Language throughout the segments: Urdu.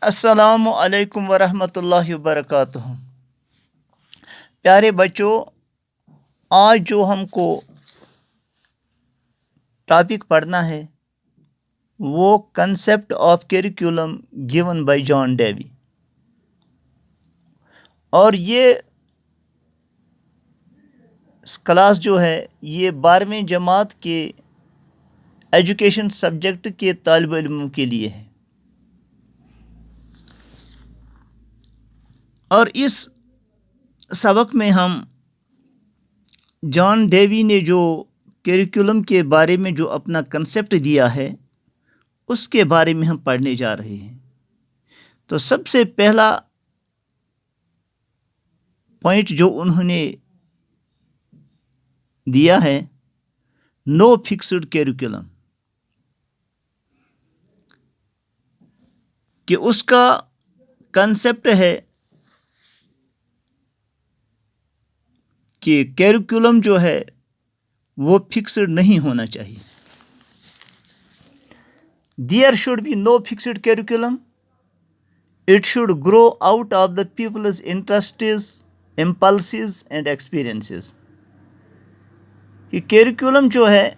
السلام علیکم ورحمۃ اللہ وبرکاتہ۔ پیارے بچوں، آج جو ہم کو ٹاپک پڑھنا ہے وہ concept of curriculum given by John Dewey, اور یہ کلاس جو ہے یہ 12ویں جماعت کے ایجوکیشن سبجیکٹ کے طالب علموں کے لیے ہے، اور اس سبق میں ہم جان ڈیوی نے جو کیریکولم کے بارے میں جو اپنا کنسیپٹ دیا ہے اس کے بارے میں ہم پڑھنے جا رہے ہیں۔ تو سب سے پہلا پوائنٹ جو انہوں نے دیا ہے، نو فکسڈ کیریکولم، کہ اس کا کنسیپٹ ہے کہ کیریکولم جو ہے وہ فکسڈ نہیں ہونا چاہیے۔ There should be no fixed curriculum, it should grow out of the people's interests, impulses and experiences. کہ کیریکولم جو ہے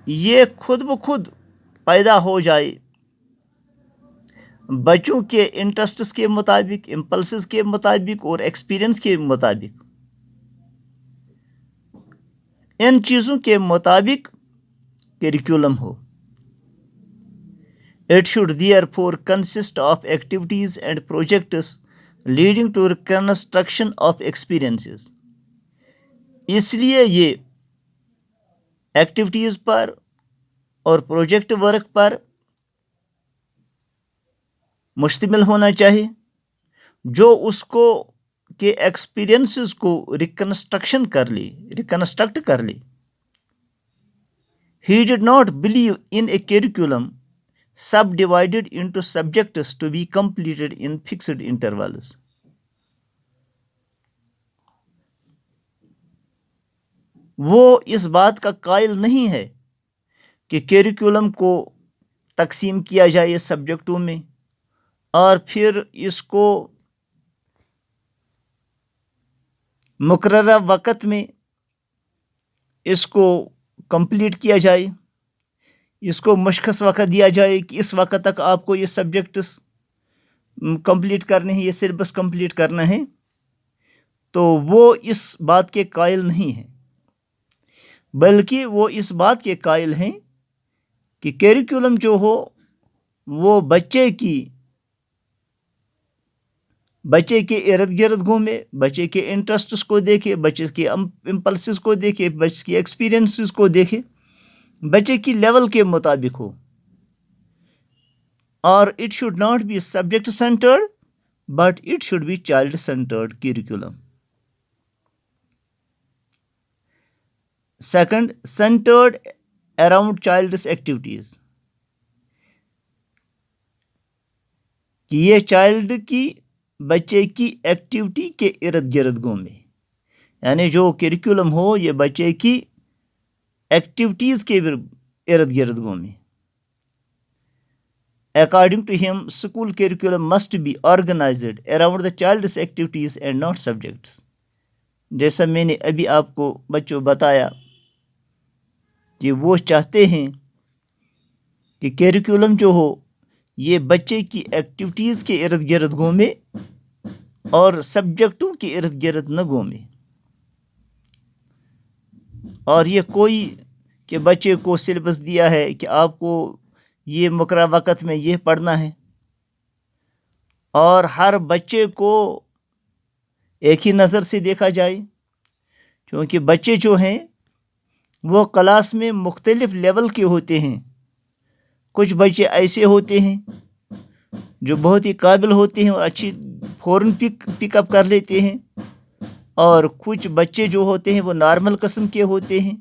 یہ خود بخود پیدا ہو جائے بچوں کے انٹرسٹس کے مطابق، امپلسز کے مطابق اور ایکسپیرئنس کے مطابق، ان چیزوں کے مطابق curriculum who. It should therefore consist of activities and projects leading to reconstruction of experiences۔ اس لیے یہ ایکٹیویٹیز پر اور پروجیکٹ ورک پر مشتمل ہونا چاہیے جو اس کو کے ایکسپیرئنسز کو ریکنسٹرکٹ کر لے۔ He did not believe in a curriculum subdivided into subjects to be completed in fixed intervals۔ وہ اس بات کا قائل نہیں ہے کہ کیریکولم کو تقسیم کیا جائے سبجیکٹوں میں اور پھر اس کو مقررہ وقت میں اس کو کمپلیٹ کیا جائے، اس کو مشخص وقت دیا جائے کہ اس وقت تک آپ کو یہ سبجیکٹس کمپلیٹ کرنے ہیں، یہ سلیبس کمپلیٹ کرنا ہے۔ تو وہ اس بات کے قائل نہیں ہیں، بلکہ وہ اس بات کے قائل ہیں کہ کیریکولم جو ہو وہ بچے کے ارد گرد گھومے، بچے کے انٹرسٹس کو دیکھے، بچے کے امپلسز کو دیکھے، بچے کے ایکسپیرئنسز کو دیکھے، بچے کی لیول کے مطابق ہو، اور it should not be subject centered but it should be child centered curriculum. Second, centered around child's activities, کہ یہ چائلڈ کی بچے کی ایکٹیویٹی کے ارد گرد گھومے، یعنی جو کیریکولم ہو یہ بچے کی ایکٹیویٹیز کے ارد گرد گھومے۔ According to him, school curriculum must be organized around the child's activities and not subjects۔ جیسا میں نے ابھی آپ کو بچوں بتایا کہ وہ چاہتے ہیں کہ کیریکولم جو ہو یہ بچے کی ایکٹیویٹیز کے ارد گرد گھومے اور سبجیکٹوں کے ارد گرد نہ گھومے، اور یہ کوئی کہ بچے کو سلیبس دیا ہے کہ آپ کو یہ مقررہ وقت میں یہ پڑھنا ہے اور ہر بچے کو ایک ہی نظر سے دیکھا جائے، کیونکہ بچے جو ہیں وہ کلاس میں مختلف لیول کے ہوتے ہیں۔ کچھ بچے ایسے ہوتے ہیں جو بہت ہی قابل ہوتے ہیں اور اچھی فوراً پک اپ کر لیتے ہیں، اور کچھ بچے جو ہوتے ہیں وہ نارمل قسم کے ہوتے ہیں،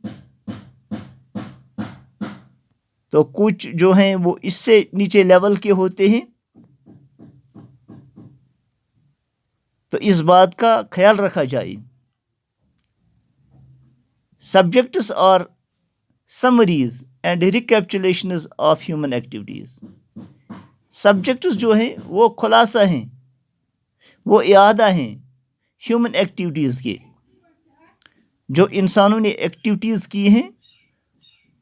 تو کچھ جو ہیں وہ اس سے نیچے لیول کے ہوتے ہیں۔ تو اس بات کا خیال رکھا جائے۔ Subjects are summaries and recapitulations of human activities, subjects جو ہیں وہ خلاصہ ہیں، وہ اعادہ ہیں ہیومن ایکٹیویٹیز کے، جو انسانوں نے ایکٹیویٹیز کی ہیں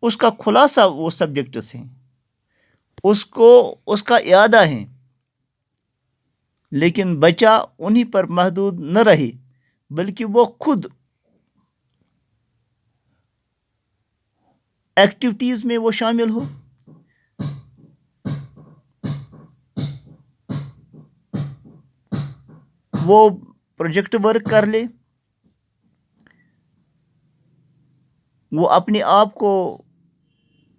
اس کا خلاصہ وہ سبجیکٹس ہیں، اس کا اعادہ ہے۔ لیکن بچہ انہی پر محدود نہ رہے بلکہ وہ خود ایکٹیویٹیز میں وہ شامل ہو، وہ پروجیکٹ ورک کر لے، وہ اپنے آپ کو،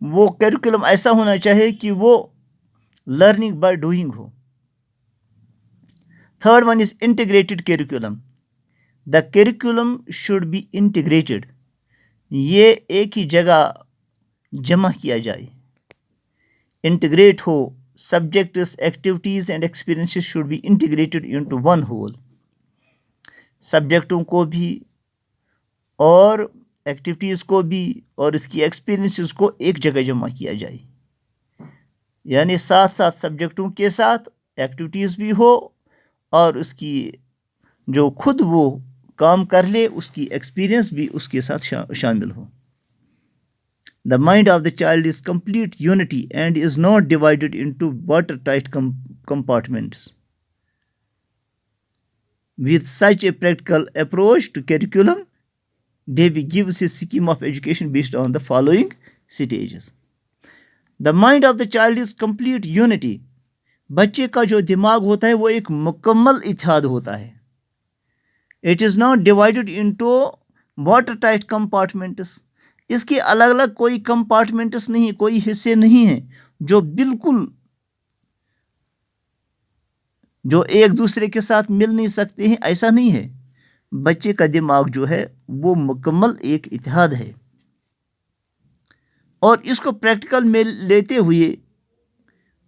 وہ کیریکولم ایسا ہونا چاہیے کہ وہ لرننگ بائی ڈوئنگ ہو۔ Third one is integrated curriculum. The curriculum should be integrated, یہ ایک ہی جگہ جمع کیا جائے، انٹیگریٹ ہو، subjects, activities and experiences should be integrated into one whole. سبجیکٹوں کو بھی اور ایکٹیویٹیز کو بھی اور اس کی ایکسپیرئنسز کو ایک جگہ جمع کیا جائے، یعنی ساتھ ساتھ سبجیکٹوں کے ساتھ ایکٹیویٹیز بھی ہو اور اس کی جو خود وہ کام کر لے اس کی ایکسپیرئنس بھی اس کے ساتھ شامل ہو۔ The mind of the child is complete unity and is not divided into watertight compartments. With such a practical approach to curriculum, Davy gives his scheme of education based on the following stages. The mind of the child is complete unity. بچے کا جو دماغ ہوتا ہے وہ ایک مکمل اتحاد ہوتا ہے۔ It is not divided into watertight compartments. اس کے الگ الگ کوئی کمپارٹمنٹس نہیں، کوئی حصے نہیں ہیں جو بالکل جو ایک دوسرے کے ساتھ مل نہیں سکتے ہیں، ایسا نہیں ہے۔ بچے کا دماغ جو ہے وہ مکمل ایک اتحاد ہے، اور اس کو پریکٹیکل میں لیتے ہوئے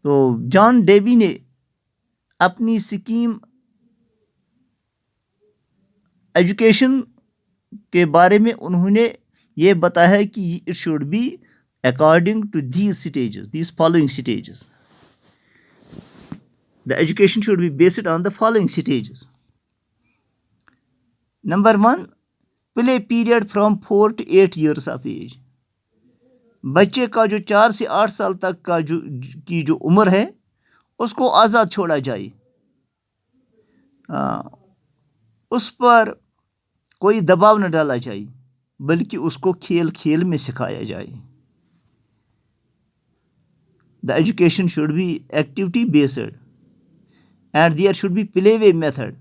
تو جان ڈیوی نے اپنی سکیم ایجوکیشن کے بارے میں انہوں نے یہ بتایا ہے کہ it should be according to these following stages. The education should be based on the following stages. Number 1، play period from 4 to 8 years of age. بچے کا جو 4 سے 8 سال تک کا کی جو عمر ہے اس کو آزاد چھوڑا جائے، اس پر کوئی دباؤ نہ ڈالا جائے بلکہ اس کو کھیل کھیل میں سکھایا جائے۔ The education should be activity based and there should be play way method,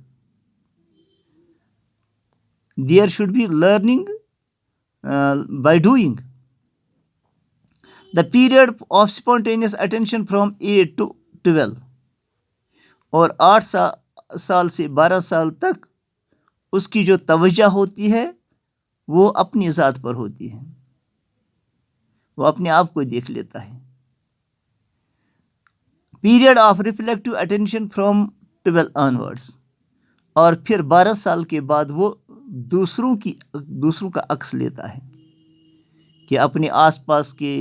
there should be learning by doing. The period of spontaneous attention from 8 to 12، اور 8 سال سے 12 سال تک اس کی جو توجہ ہوتی ہے وہ اپنی ذات پر ہوتی ہے، وہ اپنے آپ کو دیکھ لیتا ہے۔ Period of reflective attention from 12 onwards، اور پھر 12 سال کے بعد وہ دوسروں کا عکس لیتا ہے کہ اپنے آس پاس کے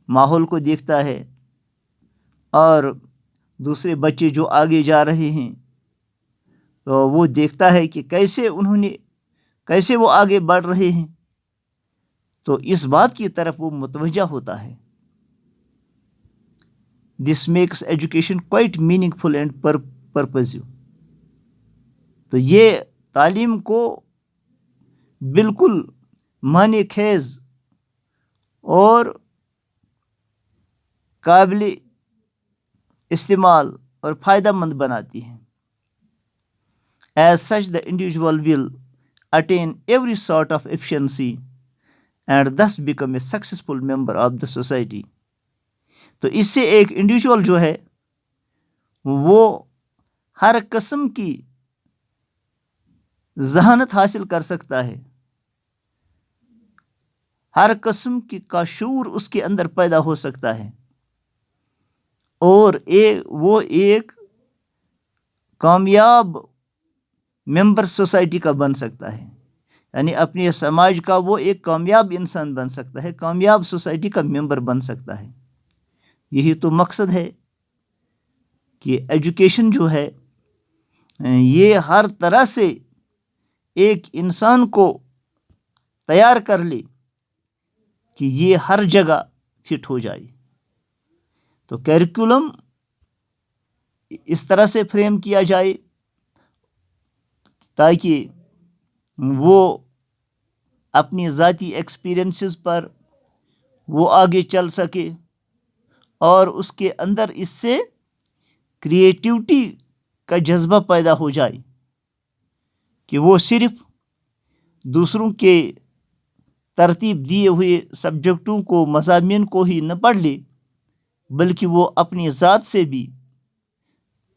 ماحول کو دیکھتا ہے، اور دوسرے بچے جو آگے جا رہے ہیں تو وہ دیکھتا ہے کہ کیسے وہ آگے بڑھ رہے ہیں، تو اس بات کی طرف وہ متوجہ ہوتا ہے۔ This makes education quite meaningful and purposive. تو یہ تعلیم کو بالکل معنی خیز اور قابل استعمال اور فائدہ مند بناتی ہے۔ As such, the individual will attain every sort of efficiency and thus become a successful member of the society. تو اس سے ایک انڈیویجول جو ہے وہ ہر قسم کی ذہانت حاصل کر سکتا ہے، ہر قسم کا شعور اس کے اندر پیدا ہو سکتا ہے، اور وہ ایک کامیاب ممبر سوسائٹی کا بن سکتا ہے، یعنی اپنے سماج کا وہ ایک کامیاب انسان بن سکتا ہے، کامیاب سوسائٹی کا ممبر بن سکتا ہے۔ یہی تو مقصد ہے کہ ایجوکیشن جو ہے یہ ہر طرح سے ایک انسان کو تیار کر لے کہ یہ ہر جگہ فٹ ہو جائے. تو کیریکولم اس طرح سے فریم کیا جائے تاکہ وہ اپنی ذاتی ایکسپیرئنسز پر وہ آگے چل سکے اور اس کے اندر اس سے کریٹیوٹی کا جذبہ پیدا ہو جائے کہ وہ صرف دوسروں کے ترتیب دیے ہوئے سبجیکٹوں کو مضامین کو ہی نہ پڑھ لے بلکہ وہ اپنی ذات سے بھی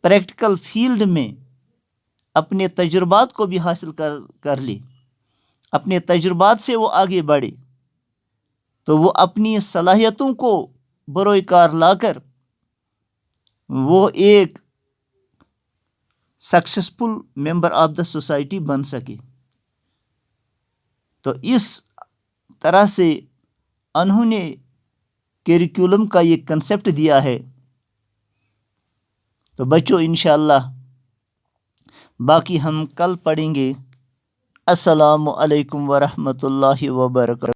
پریکٹیکل فیلڈ میں اپنے تجربات کو بھی حاصل کر لے. اپنے تجربات سے وہ آگے بڑھے تو وہ اپنی صلاحیتوں کو بروئے کار لا کر وہ ایک successful member of the society بن سکے. تو اس طرح سے انہوں نے کیریکولم کا یہ کنسیپٹ دیا ہے. تو بچوں انشاءاللہ باقی ہم کل پڑھیں گے. السلام علیکم ورحمۃ اللہ وبرکاتہ.